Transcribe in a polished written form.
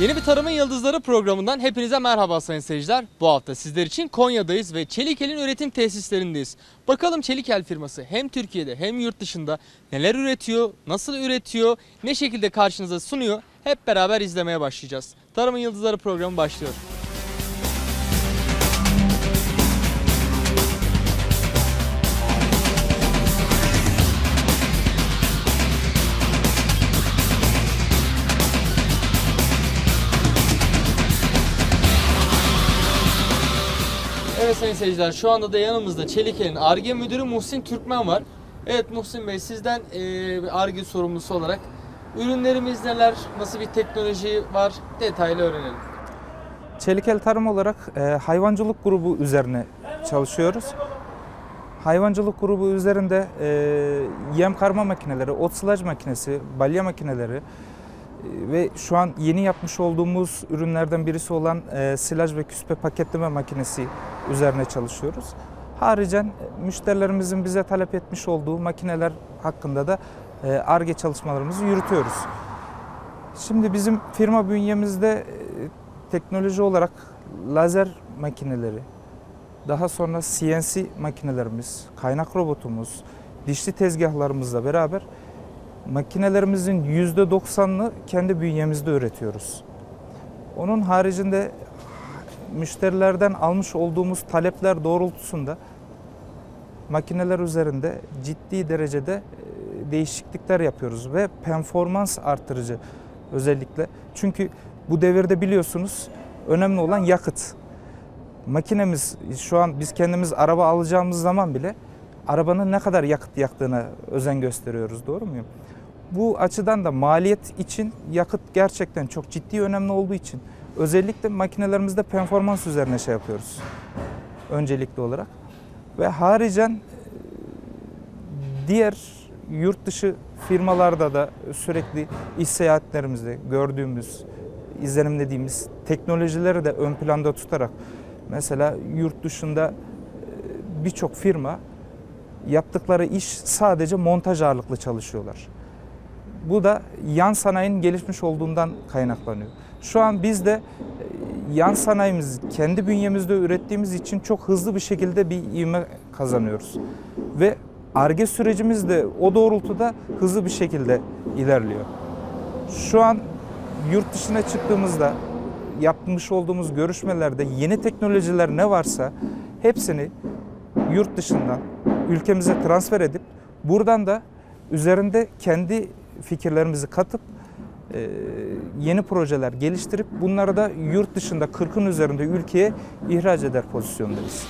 Yeni bir Tarımın Yıldızları programından hepinize merhaba sayın seyirciler. Bu hafta sizler için Konya'dayız ve Çelikel'in üretim tesislerindeyiz. Bakalım Çelikel firması hem Türkiye'de hem yurt dışında neler üretiyor, nasıl üretiyor, ne şekilde karşınıza sunuyor hep beraber izlemeye başlayacağız. Tarımın Yıldızları programı başlıyor. Evet sayın seyirciler, şu anda da yanımızda Çelikel'in Ar-Ge Müdürü Muhsin Türkmen var. Evet Muhsin Bey, sizden Ar-Ge sorumlusu olarak ürünlerimiz neler, nasıl bir teknoloji var, detaylı öğrenelim. Çelikel Tarım olarak hayvancılık grubu üzerine çalışıyoruz. Hayvancılık grubu üzerinde yem karma makineleri, ot sılaj makinesi, balya makineleri ve şu an yeni yapmış olduğumuz ürünlerden birisi olan silaj ve küspe paketleme makinesi üzerine çalışıyoruz. Haricen müşterilerimizin bize talep etmiş olduğu makineler hakkında da Ar-Ge çalışmalarımızı yürütüyoruz. Şimdi bizim firma bünyemizde teknoloji olarak lazer makineleri, daha sonra CNC makinelerimiz, kaynak robotumuz, dişli tezgahlarımızla beraber makinelerimizin %90'ını kendi bünyemizde üretiyoruz. Onun haricinde müşterilerden almış olduğumuz talepler doğrultusunda makineler üzerinde ciddi derecede değişiklikler yapıyoruz ve performans artırıcı özellikle. Çünkü bu devirde biliyorsunuz önemli olan yakıt. Makinemiz şu an biz kendimiz araba alacağımız zaman bile arabanın ne kadar yakıt yaktığına özen gösteriyoruz, doğru muyum? Bu açıdan da maliyet için yakıt gerçekten çok ciddi önemli olduğu için özellikle makinelerimizde performans üzerine şey yapıyoruz öncelikli olarak. Ve haricen diğer yurt dışı firmalarda da sürekli iş seyahatlerimizde gördüğümüz, izlenimlediğimiz teknolojileri de ön planda tutarak mesela yurt dışında birçok firma yaptıkları iş sadece montaj ağırlıklı çalışıyorlar. Bu da yan sanayinin gelişmiş olduğundan kaynaklanıyor. Şu an biz de yan sanayimizi kendi bünyemizde ürettiğimiz için çok hızlı bir şekilde bir ivme kazanıyoruz. Ve Ar-Ge sürecimiz de o doğrultuda hızlı bir şekilde ilerliyor. Şu an yurt dışına çıktığımızda yapmış olduğumuz görüşmelerde yeni teknolojiler ne varsa hepsini yurt dışından ülkemize transfer edip buradan da üzerinde kendi fikirlerimizi katıp yeni projeler geliştirip bunları da yurt dışında 40'ın üzerinde ülkeye ihraç eder pozisyondayız.